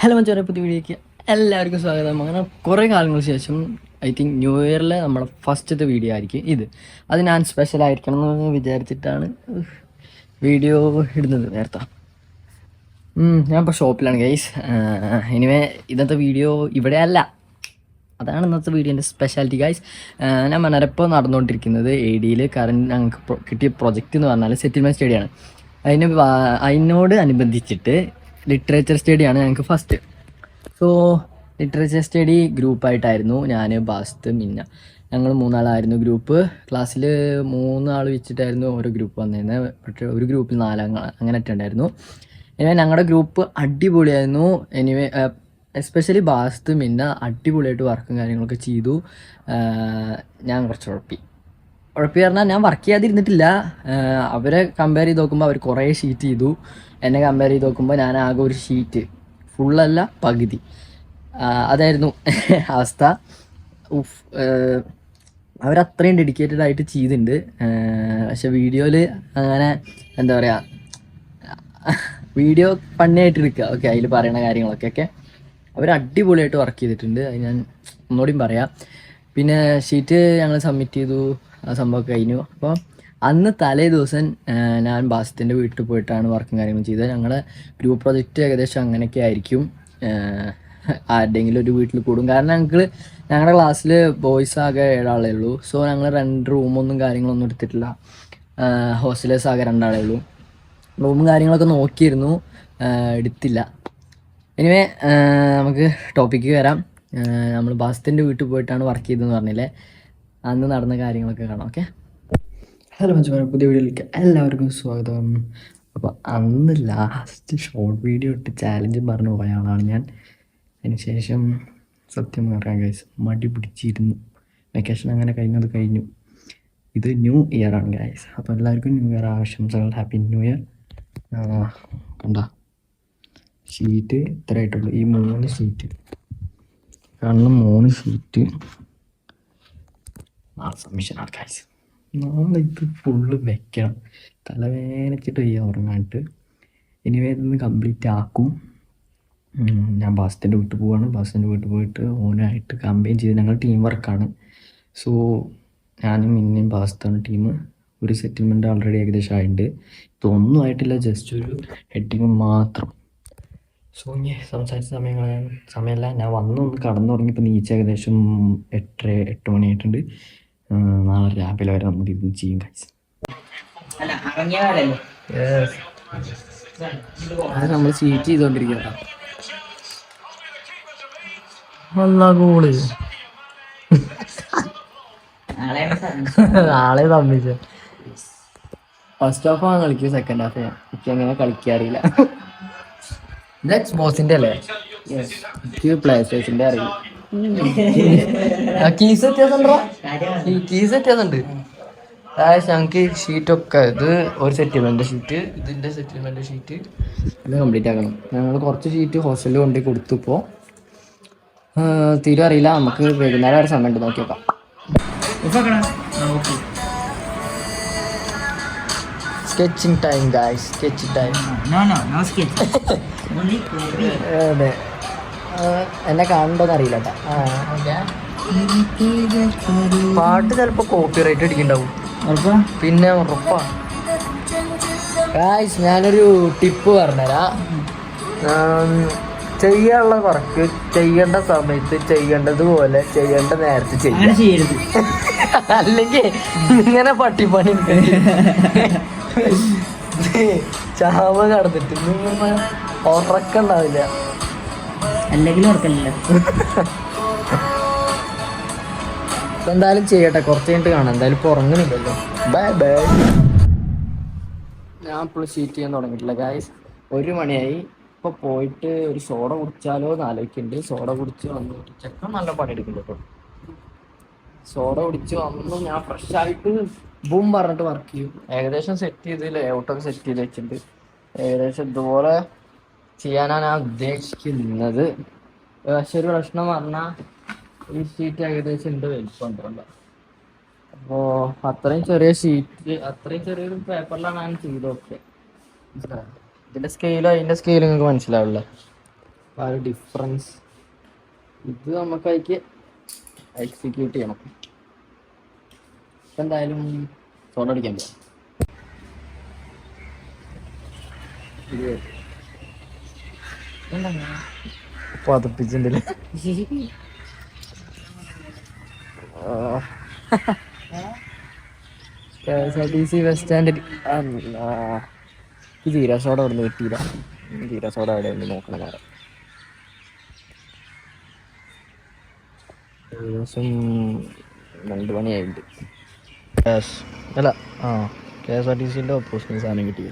Hello മച്ചാനെ, പുതിയ വീഡിയോയ്ക്ക് എല്ലാവർക്കും സ്വാഗതം. അങ്ങനെ കുറേ കാലങ്ങൾക്ക് ശേഷം ഐ തിങ്ക് ന്യൂ ഇയറിലെ നമ്മുടെ ഫസ്റ്റത്തെ വീഡിയോ ആയിരിക്കും ഇത്. അത് ഞാൻ സ്പെഷ്യൽ ആയിരിക്കണം എന്ന് വിചാരിച്ചിട്ടാണ് വീഡിയോ ഇടുന്നത്. നേരത്തെ ഞാൻ ഇപ്പോൾ ഷോപ്പിലാണ് ഗൈസ്. ഇനിവേ ഇന്നത്തെ വീഡിയോ ഇവിടെ അല്ല, അതാണ് ഇന്നത്തെ വീഡിയോൻ്റെ സ്പെഷ്യാലിറ്റി ഗൈസ്. ഞാൻ മണരപ്പോൾ നടന്നുകൊണ്ടിരിക്കുന്നത് എ ഡിയിൽ കറണ്ട് ഞങ്ങൾക്ക് കിട്ടിയ പ്രൊജക്റ്റ് എന്ന് പറഞ്ഞാൽ സെറ്റിൽമെൻറ്റ് സ്റ്റഡിയാണ്. അതിനോട് അനുബന്ധിച്ചിട്ട് ലിറ്ററേച്ചർ സ്റ്റഡിയാണ് ഞങ്ങൾക്ക് ഫസ്റ്റ്. സോ ലിറ്ററേച്ചർ സ്റ്റഡി ഗ്രൂപ്പായിട്ടായിരുന്നു ഞാൻ, ബാസ്ത്, മിന്ന, ഞങ്ങൾ മൂന്നാളായിരുന്നു ഗ്രൂപ്പ്. ക്ലാസ്സിൽ 3 ആൾ വെച്ചിട്ടായിരുന്നു ഓരോ ഗ്രൂപ്പ് വന്നിരുന്നത്. പക്ഷേ ഒരു ഗ്രൂപ്പിൽ 4 അങ്ങനെ ഉണ്ടായിരുന്നു. എനിവേ ഞങ്ങളുടെ ഗ്രൂപ്പ് അടിപൊളിയായിരുന്നു. എനിവേ എസ്പെഷ്യലി ബാസ്ത്, മിന്ന അടിപൊളിയായിട്ട് വർക്കും കാര്യങ്ങളൊക്കെ ചെയ്തു. ഞാൻ കുറച്ച് ഉഴപ്പി പറഞ്ഞാൽ ഞാൻ വർക്ക് ചെയ്യാതിരുന്നിട്ടില്ല. അവരെ കമ്പയർ ചെയ്ത് നോക്കുമ്പോൾ അവർ കുറേ ഷീറ്റ് ചെയ്തു. എന്നെ കമ്പയർ ചെയ്ത് നോക്കുമ്പോൾ ഞാൻ ആകെ ഒരു ഷീറ്റ്, ഫുള്ളല്ല പകുതി. അതായിരുന്നു അവസ്ഥ. അവരത്രയും ഡെഡിക്കേറ്റഡ് ആയിട്ട് ചെയ്തിട്ടുണ്ട്. പക്ഷെ വീഡിയോയിൽ അങ്ങനെ എന്താ പറയുക, വീഡിയോ പണിയായിട്ട് എടുക്കുക. ഓക്കെ, അതിൽ പറയുന്ന കാര്യങ്ങളൊക്കെ അവർ അടിപൊളിയായിട്ട് വർക്ക് ചെയ്തിട്ടുണ്ട്. അത് ഞാൻ ഒന്നുകൂടിയും പറയാം. പിന്നെ ഷീറ്റ് ഞങ്ങൾ സബ്മിറ്റ് ചെയ്തു, ആ സംഭവമൊക്കെ കഴിഞ്ഞു. അപ്പോൾ അന്ന് തലേ ദിവസം ഞാൻ ബാസ്റ്റിൻ്റെ വീട്ടിൽ പോയിട്ടാണ് വർക്കും കാര്യങ്ങളും ചെയ്തത്. ഞങ്ങളുടെ ഗ്രൂപ്പ് പ്രൊജക്റ്റ് ഏകദേശം അങ്ങനെയൊക്കെ ആയിരിക്കും. ആരുടെയെങ്കിലും ഒരു വീട്ടിൽ കൂടും. കാരണം ഞങ്ങളുടെ ക്ലാസ്സിൽ ബോയ്സ് ആകെ 7 ആളേ ഉള്ളൂ. സോ ഞങ്ങൾ 2 റൂമൊന്നും കാര്യങ്ങളൊന്നും എടുത്തിട്ടില്ല. ഹോസ്റ്റലേഴ്സ് ആകെ 2 ആളേ ഉള്ളൂ. റൂമും കാര്യങ്ങളൊക്കെ നോക്കിയിരുന്നു, എടുത്തില്ല. എനിവേ നമുക്ക് ടോപ്പിക്ക് വരാം. നമ്മൾ ബാസ്റ്റിൻ്റെ വീട്ടിൽ പോയിട്ടാണ് വർക്ക് ചെയ്തതെന്ന് പറഞ്ഞില്ലേ, അന്ന് നടന്ന കാര്യങ്ങളൊക്കെ കാണാം. ഓക്കെ, ഹലോ മച്ചാനെ, പുതിയ വീഡിയോയിലേക്ക് എല്ലാവർക്കും സ്വാഗതം. അപ്പോൾ അന്ന് ലാസ്റ്റ് ഷോർട്ട് വീഡിയോ ഇട്ട് ചാലഞ്ചും പറഞ്ഞു പോയ ആളാണ് ഞാൻ. അതിനുശേഷം സത്യം പറയാൻ ഗൈസ് മടി പിടിച്ചിരുന്നു. വെക്കേഷൻ അങ്ങനെ കഴിഞ്ഞു. ഇത് ന്യൂ ഇയർ ആണ് ഗൈസ്. അപ്പോൾ എല്ലാവർക്കും ന്യൂ ഇയർ ആശംസകൾ. Happy new year. കണ്ട ഷീറ്റ് ഇത്ര ആയിട്ടുള്ളൂ, ഈ 3 ഷീറ്റ് കാരണം 3 ഷീറ്റ് സബ്മിഷനാണ് ഗൈസ്. നാളെ ഇത് ഫുള്ള് വെക്കണം, തലവേനച്ചിട്ട് വയ്യ ഉറങ്ങാനായിട്ട്. എനിവേ ഇതൊന്ന് കംപ്ലീറ്റ് ആക്കും. ഞാൻ ബാസ്റ്റിൻ്റെ വീട്ടിൽ പോവാണ്. ബാസ്റ്റിൻ്റെ വീട്ടിൽ പോയിട്ട് ഓനായിട്ട് കമ്പയിൻ ചെയ്ത് ഞങ്ങൾ ടീം വർക്കാണ്. സോ ഞാനും മിന്നയും ബാസ്റ്റാണ് ടീം. ഒരു സെറ്റിൽമെൻറ്റ് ഓൾറെഡി ഏകദേശം ആയിട്ടുണ്ട്. ഇതൊന്നും ആയിട്ടില്ല, ജസ്റ്റ് ഒരു ഹെഡിങ് മാത്രം. സോ ഇനി സംസാരിച്ച സമയമല്ല, ഞാൻ ഒന്ന് കടന്നുറങ്ങിയപ്പോൾ നീച്ച ഏകദേശം 8 മണിയായിട്ടുണ്ട്. നാളെ രാവിലെ വരെ നമുക്ക് ഇത് ചെയ്യും ഗൈസ്. അത് നമ്മൾ സീറ്റ് ചെയ്തോണ്ടിരിക്കട്ടോ. ഗോള് ആളെ തമ്മിച്ച ഫസ്റ്റ് ഹാഫ് ആണ് കളിക്കുക, സെക്കൻഡ് ഹാഫ് എനിക്ക് അങ്ങനെ കളിക്കാറില്ല. ഇത് എക്സ് ബോസിന്റെ അല്ലേ? എനിക്ക് പ്ലേ സ്റ്റേഷന്റെ അറിയില്ല. കീസ് വ്യത്യാസമുണ്ട്. ഞങ്ങൾക്ക് ഷീറ്റൊക്കെ ഇത് ഒരു സെറ്റിൽമെന്റ് ഷീറ്റ്, ഇതിന്റെ സെറ്റിൽമെന്റ് ഷീറ്റ് ഇത് കംപ്ലീറ്റ് ആക്കണം. ഞങ്ങൾ കുറച്ച് ഷീറ്റ് ഹോസ്റ്റലിൽ കൊണ്ടുപോയി കൊടുത്തു. ഇപ്പോൾ തീരെ അറിയില്ല, നമുക്ക് വൈകുന്നേരം വരെ സമയമുണ്ട്, നോക്കി നോക്കാം. Sketching time guys, sketching time. അതെ, എന്നെ കാണണ്ടോന്ന് അറിയില്ല കേട്ടോ. പാട്ട് ചിലപ്പോ കോപ്പി റൈറ്റ് അടിക്കണ്ടാവും, പിന്നെ ഉറപ്പാ. ഗായ്സ് ഞാനൊരു ടിപ്പ് പറഞ്ഞുതരാം. ചെയ്യാനുള്ള വർക്ക് ചെയ്യേണ്ട സമയത്ത് ചെയ്യേണ്ടതുപോലെ ചെയ്യേണ്ട നേരത്തെ ചെയ്യരുത്. അല്ലെങ്കിൽ ഇങ്ങനെ പട്ടിപ്പണി ചാവ് കടന്നിട്ട് ഉറക്കണ്ടാവില്ല. അല്ലെങ്കിൽ ഉറക്കമില്ല. എന്തായാലും ചെയ്യട്ടെ, കുറച്ച് കഴിഞ്ഞിട്ട് കാണാം. എന്തായാലും ഇപ്പോൾ ഉറങ്ങണില്ലല്ലോ. ബൈ. ഞാൻ ഇപ്പോൾ ഷീറ്റ് ചെയ്യാൻ തുടങ്ങിയിട്ടില്ല ഗായ്സ്. 1 മണിയായി. ഇപ്പോൾ പോയിട്ട് ഒരു സോഡ കുടിച്ചാലോ എന്ന് ആലോചിക്കുന്നുണ്ട്. സോഡ കുടിച്ച് വന്നിട്ട് ചെക്കൻ നല്ല പണിയെടുക്കുന്നുണ്ട് കേട്ടോ. സോഡ കുടിച്ച് വന്നു ഞാൻ ഫ്രഷ് ആയിട്ട് ബൂം പറഞ്ഞിട്ട് വർക്ക് ചെയ്യും. ഏകദേശം സെറ്റ് ചെയ്ത് ലേഔട്ടൊക്കെ സെറ്റ് ചെയ്ത് വെച്ചിട്ടുണ്ട്. ഏകദേശം ഇതുപോലെ ചെയ്യാനാണ് ഞാൻ ഉദ്ദേശിക്കുന്നത്. പക്ഷെ ഒരു പ്രശ്നം പറഞ്ഞാൽ ഈ ഷീറ്റ് ഏകദേശം ഉണ്ട് വലിപ്പം. അപ്പോൾ അത്രയും ചെറിയ ഷീറ്റ്, അത്രയും ചെറിയൊരു പേപ്പറിലാണ് ഞാൻ ചെയ്തതൊക്കെ. ഇതിൻ്റെ സ്കെയിലും അതിൻ്റെ സ്കെയിലും നിങ്ങൾക്ക് മനസ്സിലാവില്ല. ആ ഒരു ഡിഫറൻസ് ഇത് നമുക്കതിക്ക് എക്സിക്യൂട്ട് ചെയ്യണം. ഇപ്പം എന്തായാലും സോഡ അടിക്കാൻ പോവാം. പതപ്പിച്ചിട്ടുണ്ടല്ലേ KSRTC ബസ് സ്റ്റാൻഡിൽ ജീര സോഡ അവിടെ നിന്ന് കിട്ടിയില്ല. ജീര സോഡ അവിടെ ഉണ്ട് നോക്കണം. നേരം ഏകദേശം 2 മണിയായിട്ടുണ്ട്. അല്ല KSRTCൻ്റെ ഓപ്പോസിറ്റ് സാധനം കിട്ടി.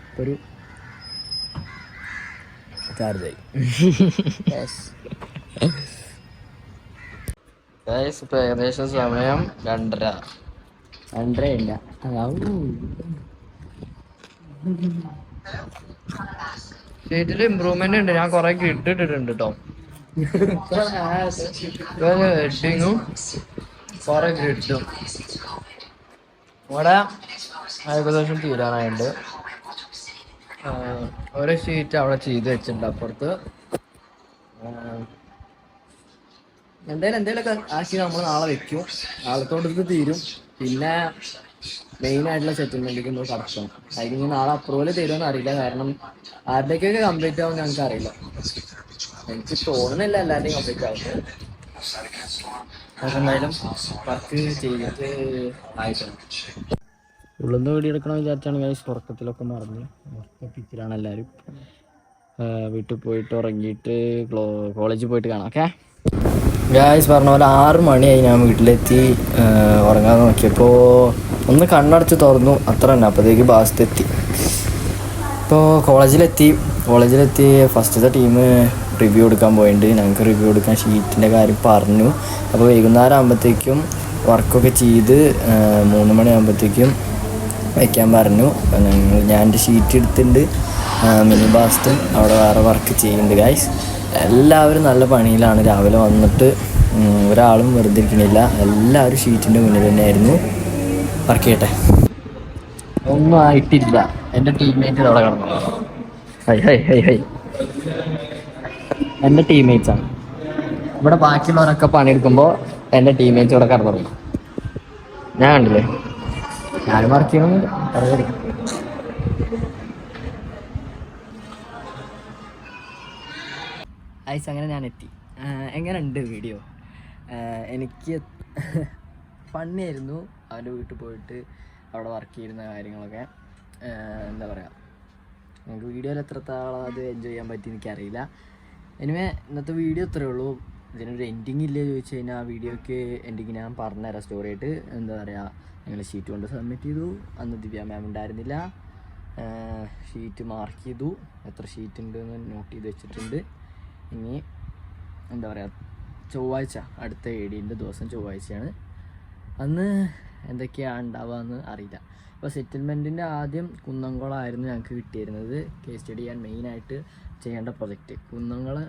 ഇപ്പോൾ ഒരു ചാർജായി. ഇപ്പോൾ ഏകദേശം സമയം 2:30 ഇല്ല. സീറ്റിൽ ഇമ്പ്രൂവ്മെന്റ് ഉണ്ട്. ഞാൻ കുറെ ഗ്രിഡ് ഇട്ടിട്ടുണ്ട് കേട്ടോ. ഹെഡിങ്ങും കുറെ ഗ്രിഡും ഇവിടെ ഏകദേശം തീരാനായിട്ടുണ്ട്. ഒരു ഷീറ്റ് അവിടെ ചെയ്ത് വെച്ചിട്ടുണ്ട് അപ്പുറത്ത്. എന്തെങ്കിലുമൊക്കെ ആക്കി നമ്മൾ നാളെ വെക്കും. നാളത്തോട്ട് ഇത് തീരും. പിന്നെ മെയിനായിട്ടുള്ള സെറ്റിൽമെൻറ്റിലേക്ക് നമ്മൾ കടക്കണം. അതിന് നാളെ അപ്രൂവൽ തരുമെന്ന് അറിയില്ല. കാരണം ആരുടെയൊക്കെ കംപ്ലീറ്റ് ആവും ഞങ്ങൾക്ക് അറിയില്ല. എനിക്ക് തോന്നുന്നില്ല എല്ലാവരുടെയും കംപ്ലീറ്റ് ആവും. എന്തായാലും വർക്ക് ചെയ്തിട്ട് ആയിട്ടുണ്ട്. ഉള്ളുന്ന് വീഡിയോ എടുക്കണം വിചാരിച്ചാണ് ഗൈസ്. ഉറക്കത്തിലൊക്കെ മറന്ന് ഉറക്കപ്പിച്ചിലാണ് എല്ലാവരും. വീട്ടിൽ പോയിട്ട് ഉറങ്ങിയിട്ട് കോളേജിൽ പോയിട്ട് കാണാം. ഓക്കെ ഗൈസ്, പറഞ്ഞ പോലെ 6 മണിയായി ഞാൻ വീട്ടിലെത്തി. ഉറങ്ങാൻ നോക്കിയപ്പോൾ ഒന്ന് കണ്ണടച്ച് തുറന്നു, അത്ര തന്നെ. അപ്പോഴത്തേക്ക് ബാസത്തെത്തി. ഇപ്പോൾ കോളേജിലെത്തി ഫസ്റ്റത്തെ ടീം റിവ്യൂ എടുക്കാൻ പോയിട്ടുണ്ട്. ഞങ്ങൾക്ക് റിവ്യൂ എടുക്കാൻ ഷീറ്റിൻ്റെ കാര്യം പറഞ്ഞു. അപ്പോൾ വൈകുന്നേരം ആകുമ്പോഴത്തേക്കും വർക്കൊക്കെ ചെയ്ത് 3 മണിയാകുമ്പോഴത്തേക്കും വയ്ക്കാൻ പറഞ്ഞു. ഞാൻ എൻ്റെ ഷീറ്റ് എടുത്തിട്ടുണ്ട്. മിനി ബാസ്റ്റും അവിടെ വേറെ വർക്ക് ചെയ്യുന്നുണ്ട് ഗൈസ്. എല്ലാവരും നല്ല പണിയിലാണ്. രാവിലെ വന്നിട്ട് ഒരാളും വെറുതെ ഇരിക്കണില്ല. എല്ലാവരും ഷീറ്റിൻ്റെ മുന്നിൽ തന്നെയായിരുന്നു. വർക്ക് ചെയ്യട്ടെ. ഒന്നും ആയിട്ടില്ല. എൻ്റെ ടീംമേറ്റ് അവിടെ കിടന്നു. എൻ്റെ ടീംമേറ്റ്സാണ് ഇവിടെ. ബാക്കിയുള്ളവരൊക്കെ പണിയെടുക്കുമ്പോൾ എൻ്റെ ടീംമേറ്റ്സ് ഇവിടെ കിടന്നു. ഞാൻ കണ്ടില്ലേ, ഞാനും വർക്ക് ചെയ്യണമെന്നില്ല. ഐസ് അങ്ങനെ ഞാൻ എത്തി. എങ്ങനെ ഉണ്ട് വീഡിയോ? എനിക്ക് ഫണ്ണിയായിരുന്നു. അവൻ്റെ വീട്ടിൽ പോയിട്ട് അവിടെ വർക്ക് ചെയ്യുന്ന കാര്യങ്ങളൊക്കെ. എന്താ പറയുക, നമുക്ക് വീഡിയോയിൽ എത്രത്തോളം അത് എൻജോയ് ചെയ്യാൻ പറ്റി എനിക്കറിയില്ല. എനിവേ ഇന്നത്തെ വീഡിയോ ഇത്രയേ ഉള്ളൂ. ഇതിനൊരു എൻഡിങ് ഇല്ലേ ചോദിച്ചു കഴിഞ്ഞാൽ ആ വീഡിയോയ്ക്ക് എൻഡിങ് ഞാൻ പറഞ്ഞുതരാം സ്റ്റോറി ആയിട്ട്. എന്താ പറയുക, ഞങ്ങൾ ഷീറ്റ് കൊണ്ട് സബ്മിറ്റ് ചെയ്തു. അന്ന് ദിവ്യ മാം ഉണ്ടായിരുന്നില്ല. ഷീറ്റ് മാർക്ക് ചെയ്തു. എത്ര ഷീറ്റ് ഉണ്ടെന്ന് നോട്ട് ചെയ്ത് വെച്ചിട്ടുണ്ട്. ഇനി എന്താ പറയുക, ചൊവ്വാഴ്ച അടുത്ത ADൻ്റെ ദിവസം ചൊവ്വാഴ്ചയാണ്. അന്ന് എന്തൊക്കെയാണ് ഉണ്ടാവുകയെന്ന് അറിയില്ല. ഇപ്പോൾ സെറ്റിൽമെൻറ്റിൻ്റെ ആദ്യം കുന്നംകുളമായിരുന്നു ഞങ്ങൾക്ക് കിട്ടിയിരുന്നത്. കേസ് സ്റ്റഡി ചെയ്യാൻ മെയിനായിട്ട് ചെയ്യേണ്ട പ്രൊജക്റ്റ് കുന്നംകുളം.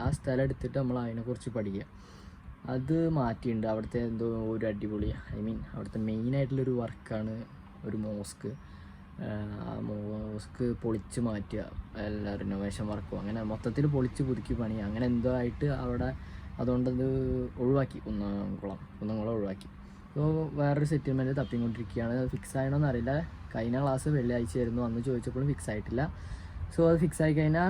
ആ സ്ഥലം എടുത്തിട്ട് നമ്മൾ അതിനെക്കുറിച്ച് പഠിക്കുക. അത് മാറ്റിയിട്ടുണ്ട്. അവിടുത്തെ എന്തോ ഒരു അടിപൊളി, അവിടുത്തെ മെയിനായിട്ടുള്ളൊരു വർക്കാണ് ഒരു മോസ്ക്. ആ മോസ്ക് പൊളിച്ച് മാറ്റുക, എല്ലാ റിനോവേഷൻ വർക്കും അങ്ങനെ മൊത്തത്തിൽ പൊളിച്ച് പുതുക്കി പണി, അങ്ങനെ എന്തോ ആയിട്ട് അവിടെ. അതുകൊണ്ടത് ഒഴിവാക്കി, കുന്നംകുളം ഒഴിവാക്കി. അപ്പോൾ വേറൊരു സെറ്റിൽമെൻറ്റ് തപ്പിക്കൊണ്ടിരിക്കുകയാണ്. അത് ഫിക്സ് ആയണമെന്ന് അറിയില്ല. കഴിഞ്ഞ ക്ലാസ് വെള്ളിയാഴ്ച ആയിരുന്നു. അന്ന് ചോദിച്ചപ്പോഴും ഫിക്സ് ആയിട്ടില്ല. സോ അത് ഫിക്സ് ആയി കഴിഞ്ഞാൽ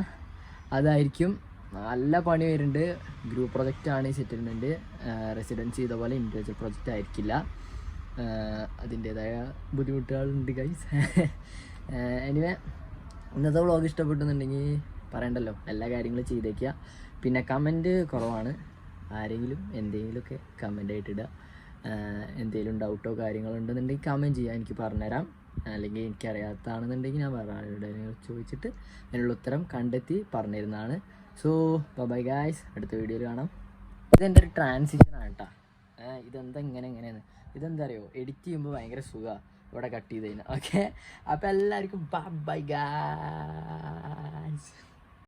അതായിരിക്കും. നല്ല പണി വരുന്നുണ്ട്. ഗ്രൂപ്പ് പ്രൊജക്റ്റാണ് ഈ സെറ്റിൽമെൻറ്റ്. റെസിഡൻസി ഇതേപോലെ ഇൻഡിവിജ്വൽ പ്രൊജക്റ്റ് ആയിരിക്കില്ല. അതിൻ്റേതായ ബുദ്ധിമുട്ടുകളുണ്ട് ഗൈസ്. എനിവേ ഇന്നത്തെ വ്ളോഗ് ഇഷ്ടപ്പെട്ടെന്നുണ്ടെങ്കിൽ പറയണ്ടല്ലോ, എല്ലാ കാര്യങ്ങളും ചെയ്തേക്കുക. പിന്നെ കമൻറ്റ് കുറവാണ്. ആരെങ്കിലും എന്തെങ്കിലുമൊക്കെ കമൻ്റ് ആയിട്ടിടുക. എന്തെങ്കിലും ഡൗട്ടോ കാര്യങ്ങളോ ഉണ്ടെന്നുണ്ടെങ്കിൽ കമൻറ്റ് ചെയ്യാം, എനിക്ക് പറഞ്ഞുതരാം. അല്ലെങ്കിൽ എനിക്കറിയാത്തതാണെന്നുണ്ടെങ്കിൽ ഞാൻ വേറെ ആളുടെ ചോദിച്ചിട്ട് അതിനുള്ള ഉത്തരം കണ്ടെത്തി പറഞ്ഞിരുന്നതാണ്. സോ ബൈ ഗായ്സ്, അടുത്ത വീഡിയോയിൽ കാണാം. ഇതെൻ്റെ ഒരു ട്രാൻസിഷനാണ് കേട്ടോ. എങ്ങനെയാണ് ഇതെന്താ അറിയോ, എഡിറ്റ് ചെയ്യുമ്പോൾ ഭയങ്കര സുഖമാണ് ഇവിടെ കട്ട് ചെയ്ത് കഴിഞ്ഞാൽ. ഓക്കെ, അപ്പോൾ എല്ലാവർക്കും ബൈ ഗായ്സ്.